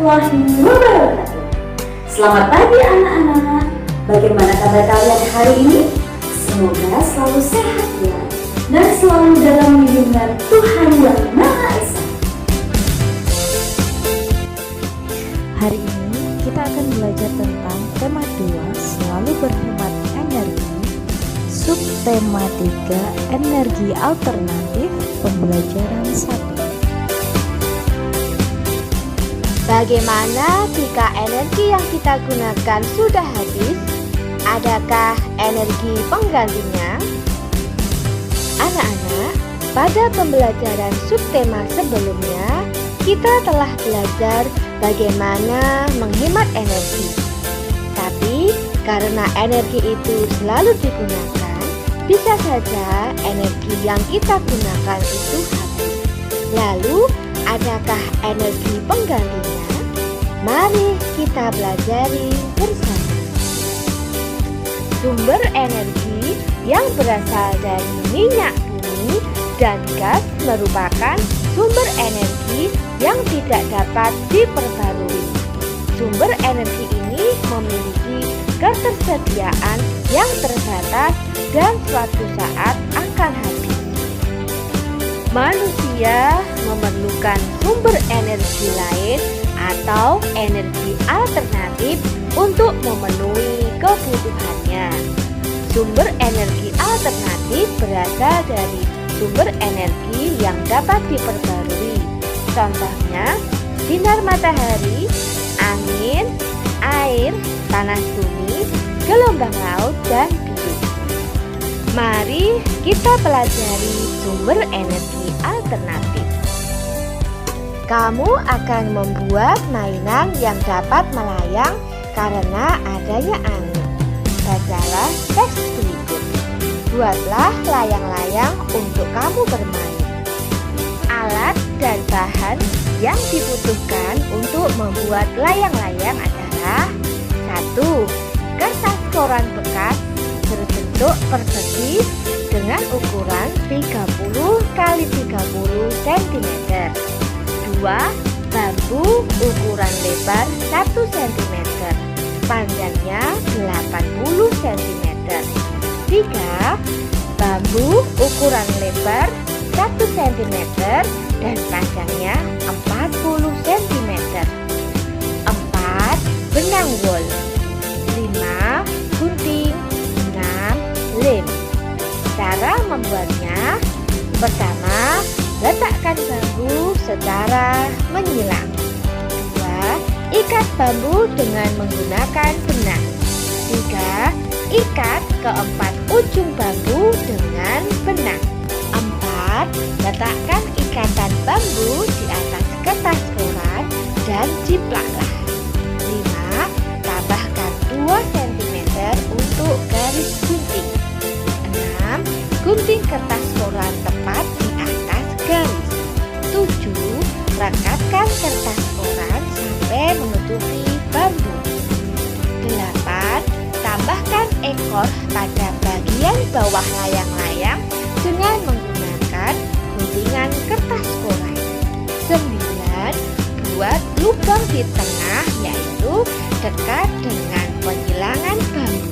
warahmatullahi wabarakatuh. Selamat pagi anak-anak. Bagaimana kabar kalian hari ini? Semoga selalu sehat ya, dan selalu dalam lindungan Tuhan Yang Maha Esa. Hari ini kita akan belajar tentang tema 2, selalu berhemat energi. Subtema 3, energi alternatif, pembelajaran 1. Bagaimana jika energi yang kita gunakan sudah habis? Adakah energi penggantinya? Anak-anak, pada pembelajaran subtema sebelumnya, kita telah belajar bagaimana menghemat energi. Tapi karena energi itu selalu digunakan, bisa saja energi yang kita gunakan itu habis. Lalu, adakah energi penggantinya? Mari kita pelajari bersama. Sumber energi yang berasal dari minyak bumi dan gas merupakan sumber energi yang tidak dapat diperbarui. Sumber energi ini memiliki ketersediaan yang terbatas dan suatu saat akan habis. Manusia memerlukan sumber energi lain atau energi alternatif untuk memenuhi kebutuhannya. Sumber energi alternatif berasal dari sumber energi yang dapat diperbarui. Contohnya, sinar matahari, angin, air, panas bumi, gelombang laut, dan biru. Mari kita pelajari sumber energi alternatif. Kamu akan membuat mainan yang dapat melayang karena adanya angin. Bacalah teks berikut. Buatlah layang-layang untuk kamu bermain. Alat dan bahan yang dibutuhkan untuk membuat layang-layang adalah 1. Kertas koran bekas berbentuk persegi dengan ukuran 30 x 30 cm. 2. Bambu ukuran lebar 1 cm, panjangnya 80 cm. 3. Bambu ukuran lebar 1 cm dan panjangnya 40 cm. 4. Benang wol. 5. Gunting. 6. Lem. Cara membuatnya: pertama, letakkan bambu secara menyilang. 2. Ikat bambu dengan menggunakan benang. 3. Ikat keempat ujung bambu dengan benang. 4. Letakkan ikatan bambu di atas kertas koran dan jiplaklah. 5. Tambahkan 2 cm untuk garis gunting. 6. Gunting kertas koran tepat di atas garis. 7. Rekatkan kertas koran sampai menutupi bambu. 8. Tambahkan ekor pada bagian bawah layang-layang dengan menggunakan guntingan kertas koran. 9. Buat lubang di tengah, yaitu dekat dengan penyilangan bambu.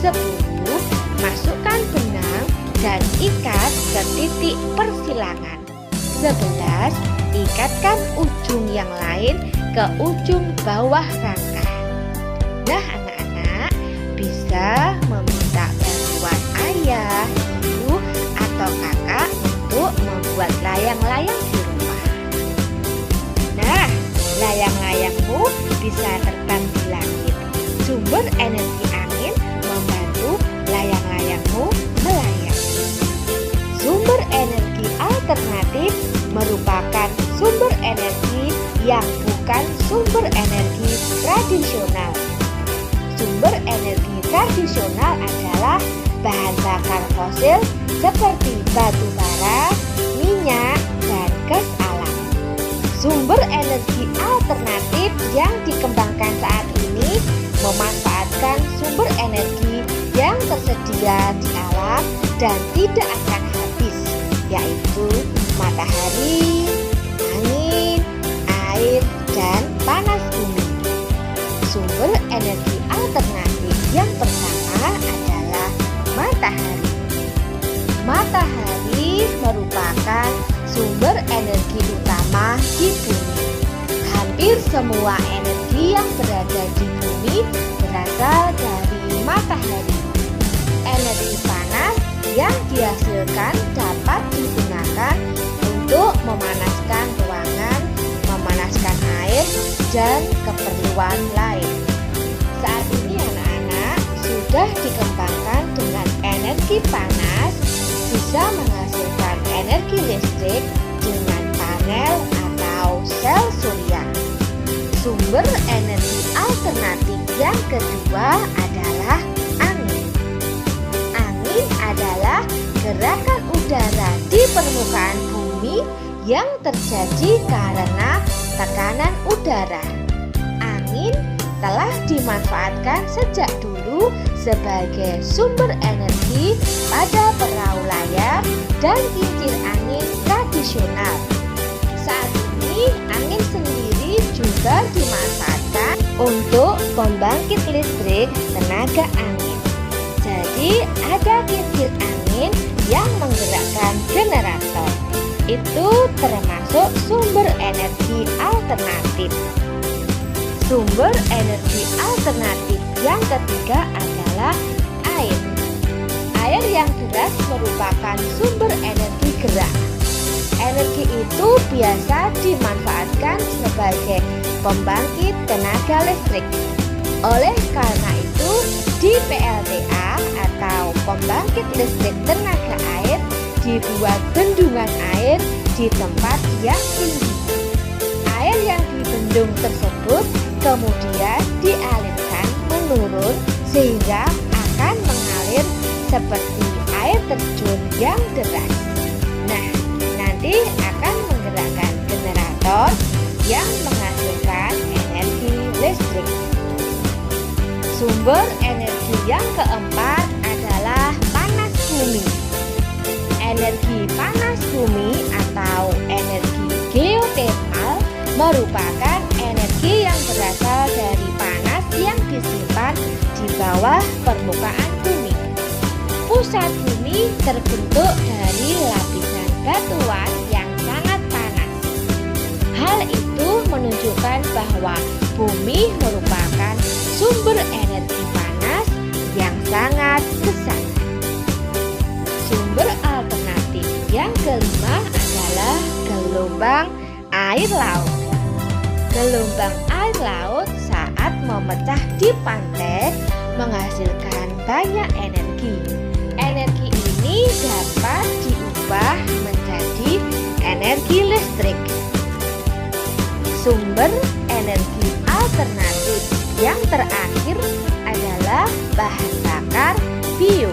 10. Masukkan benang dan ikat ke titik persilangan. 11. Ikatkan ujung yang lain ke ujung bawah rangka. Nah, anak-anak bisa meminta bantuan ayah, ibu, atau kakak untuk membuat layang-layang di rumah. Nah, layang-layangmu bisa terbang di langit. Sumber energi angin membantu layang-layangmu melayang. Sumber energi alternatif merupakan sumber energi yang bukan sumber energi tradisional. Sumber energi tradisional adalah bahan bakar fosil seperti batu bara, minyak, dan gas alam. Sumber energi alternatif yang dikembangkan saat ini memanfaatkan sumber energi yang tersedia di alam dan tidak akan habis, yaitu matahari, angin, air, dan panas bumi. Sumber energi alternatif yang pertama adalah matahari. Matahari merupakan sumber energi utama di bumi. Hampir semua energi yang berada di bumi berasal dari matahari. Energi panas yang dihasilkan dapat digunakan untuk memanaskan ruangan, memanaskan air, dan keperluan lain. Saat ini anak-anak sudah dikembangkan dengan energi panas bisa menghasilkan energi listrik dengan panel atau sel surya. Sumber energi alternatif yang kedua adalah angin. Angin adalah gerakan udara di permukaan bumi yang terjadi karena tekanan udara. Angin telah dimanfaatkan sejak dulu sebagai sumber energi pada perahu layar dan kincir angin tradisional. Saat ini angin sendiri juga dimanfaatkan untuk pembangkit listrik tenaga angin. Jadi ada kincir angin yang menggerakkan generator. Itu termasuk sumber energi alternatif. Sumber energi alternatif yang ketiga adalah air. Air yang deras merupakan sumber energi gerak. Energi itu biasa dimanfaatkan sebagai pembangkit tenaga listrik. Oleh karena itu, di PLTA atau pembangkit listrik tenaga air dibuat bendungan air di tempat yang tinggi. Air yang di bendung tersebut kemudian dialirkan menurun sehingga akan mengalir seperti air terjun yang deras. Nah, nanti akan menggerakkan generator yang menghasilkan energi listrik. Sumber energi yang keempat adalah panas bumi. Energi panas bumi atau energi geotermal merupakan energi yang berasal dari panas yang disimpan di bawah permukaan bumi. Pusat bumi terbentuk dari lapisan batuan yang sangat panas. Hal itu menunjukkan bahwa bumi merupakan sumber energi panas yang sangat besar. Sumber alternatif yang kelima adalah gelombang air laut. Gelombang air laut saat memecah di pantai menghasilkan banyak energi. Energi ini dapat diubah menjadi energi listrik. Sumber energi alternatif yang terakhir adalah bahan bakar bio.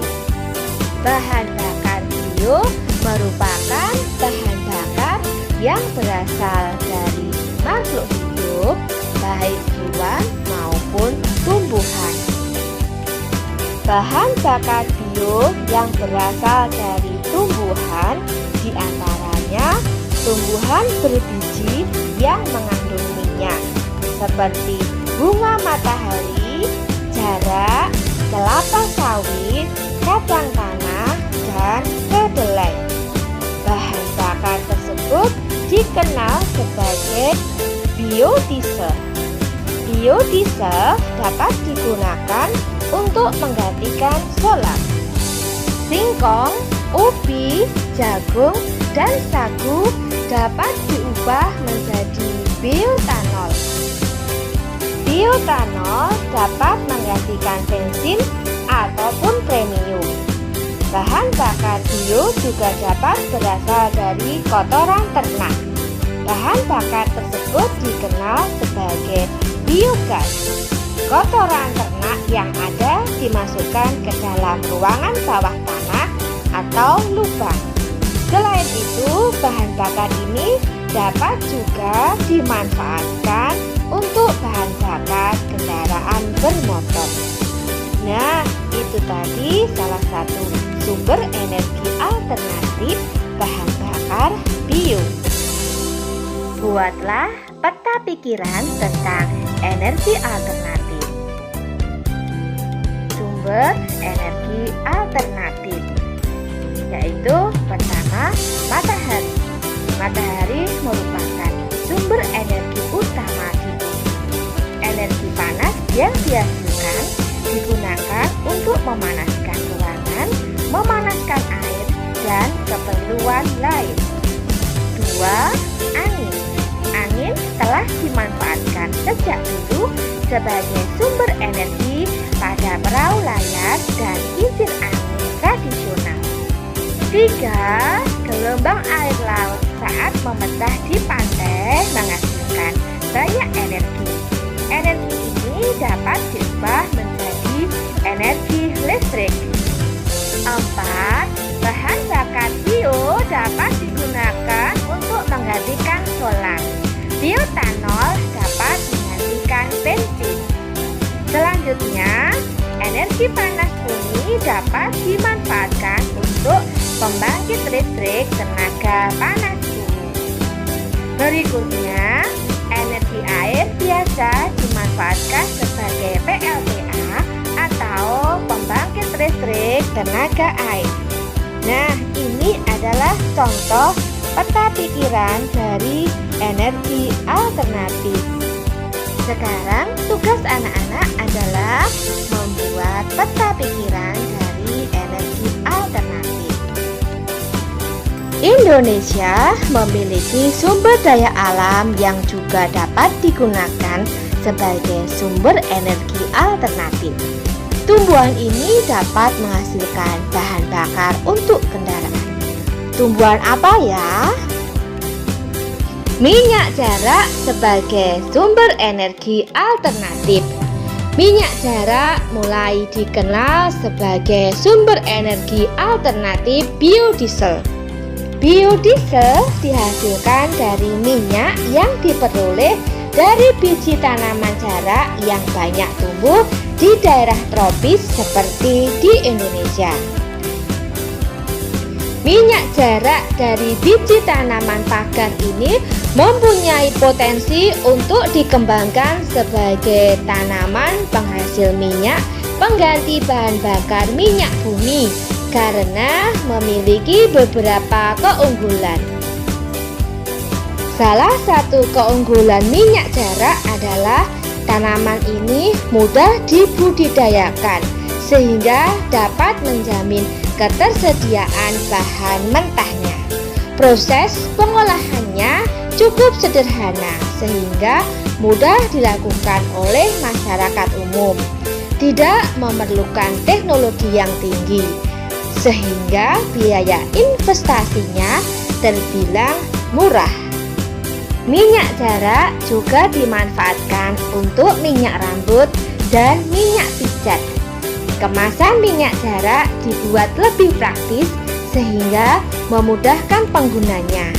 Bahan bakar bio merupakan bahan bakar yang berasal dari makhluk hidup, baik hewan maupun tumbuhan. Bahan bakar bio yang berasal dari tumbuhan diantaranya tumbuhan berbiji yang mengandung minyak seperti bunga matahari, jarak, kelapa sawit, kacang tanah, dan kedelai. Bahan bakar tersebut dikenal sebagai biodiesel. Biodiesel dapat digunakan untuk menggantikan solar. Singkong, ubi, jagung, dan sagu dapat diubah menjadi bioetanol. Bioetanol dapat menggantikan bensin ataupun premium. Bahan bakar bio juga dapat berasal dari kotoran ternak. Bahan bakar tersebut dikenal sebagai biogas. Kotoran ternak yang ada dimasukkan ke dalam ruangan bawah tanah atau lubang. Selain itu, bahan bakar ini dapat juga dimanfaatkan untuk bahan bakar kendaraan bermotor. Nah, itu tadi salah satu sumber energi alternatif bahan bakar bio. Buatlah peta pikiran tentang energi alternatif. Sumber energi alternatif yaitu pertama, matahari. Matahari merupakan sumber energi utama di bumi. Energi panas yang dihasilkan digunakan untuk memanaskan ruangan, memanaskan air, dan keperluan lain. 2. Angin. Angin telah dimanfaatkan sejak dulu sebagai sumber energi pada perahu layar dan kincir angin tradisional. 3. Gelombang air laut saat memecah di pantai menghasilkan banyak energi. Energi ini dapat diubah menjadi energi listrik. 4. Bahan bakar bio dapat digunakan untuk menggantikan solar. Bioetanol dapat menggantikan bensin. Selanjutnya, energi panas bumi dapat dimanfaatkan untuk pembangkit listrik tenaga panas bumi. Berikutnya, energi air biasa dimanfaatkan sebagai PLTA atau pembangkit listrik tenaga air. Nah, ini adalah contoh peta pikiran dari energi alternatif. Sekarang tugas anak-anak adalah membuat peta pikiran dari energi alternatif. Indonesia memiliki sumber daya alam yang juga dapat digunakan sebagai sumber energi alternatif. Tumbuhan ini dapat menghasilkan bahan bakar untuk kendaraan. Tumbuhan apa ya? Minyak jarak sebagai sumber energi alternatif. Minyak jarak mulai dikenal sebagai sumber energi alternatif biodiesel. Biodiesel dihasilkan dari minyak yang diperoleh dari biji tanaman jarak yang banyak tumbuh di daerah tropis seperti di Indonesia. Minyak jarak dari biji tanaman pagar ini mempunyai potensi untuk dikembangkan sebagai tanaman penghasil minyak pengganti bahan bakar minyak bumi karena memiliki beberapa keunggulan. Salah satu keunggulan minyak jarak adalah tanaman ini mudah dibudidayakan sehingga dapat menjamin ketersediaan bahan mentahnya. Proses pengolahannya cukup sederhana sehingga mudah dilakukan oleh masyarakat umum. Tidak memerlukan teknologi yang tinggi sehingga biaya investasinya terbilang murah. Minyak jarak juga dimanfaatkan untuk minyak rambut dan minyak pijat. Kemasan minyak jarak dibuat lebih praktis sehingga memudahkan penggunanya.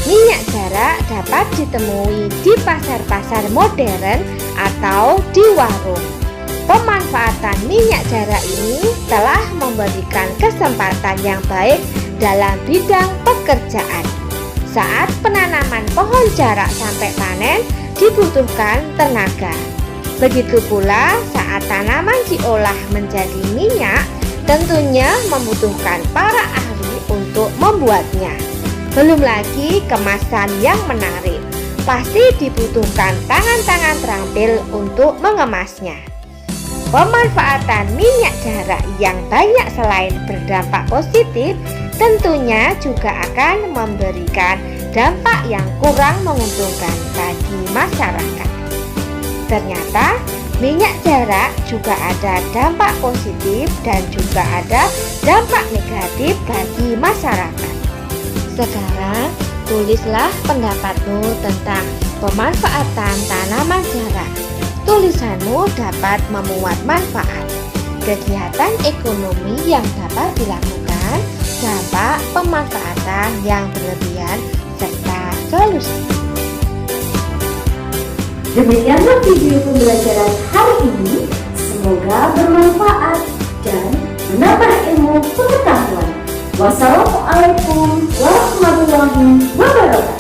Minyak jarak dapat ditemui di pasar-pasar modern atau di warung. Pemanfaatan minyak jarak ini telah memberikan kesempatan yang baik dalam bidang pekerjaan. Saat penanaman pohon jarak sampai panen dibutuhkan tenaga. Begitu pula saat tanaman diolah menjadi minyak, tentunya membutuhkan para ahli untuk membuatnya. Belum lagi kemasan yang menarik. Pasti dibutuhkan tangan-tangan terampil untuk mengemasnya. Pemanfaatan minyak jarak yang banyak selain berdampak positif, tentunya juga akan memberikan dampak yang kurang menguntungkan bagi masyarakat. Ternyata minyak jarak juga ada dampak positif dan juga ada dampak negatif bagi masyarakat. Sekarang tulislah pendapatmu tentang pemanfaatan tanaman jarak. Tulisanmu dapat memuat manfaat, kegiatan ekonomi yang dapat dilakukan, dampak pemanfaatan yang berlebihan, serta solusi. Demikianlah video pembelajaran hari ini. Semoga bermanfaat dan menambah ilmu pengetahuan. Wassalamualaikum warahmatullahi wabarakatuh.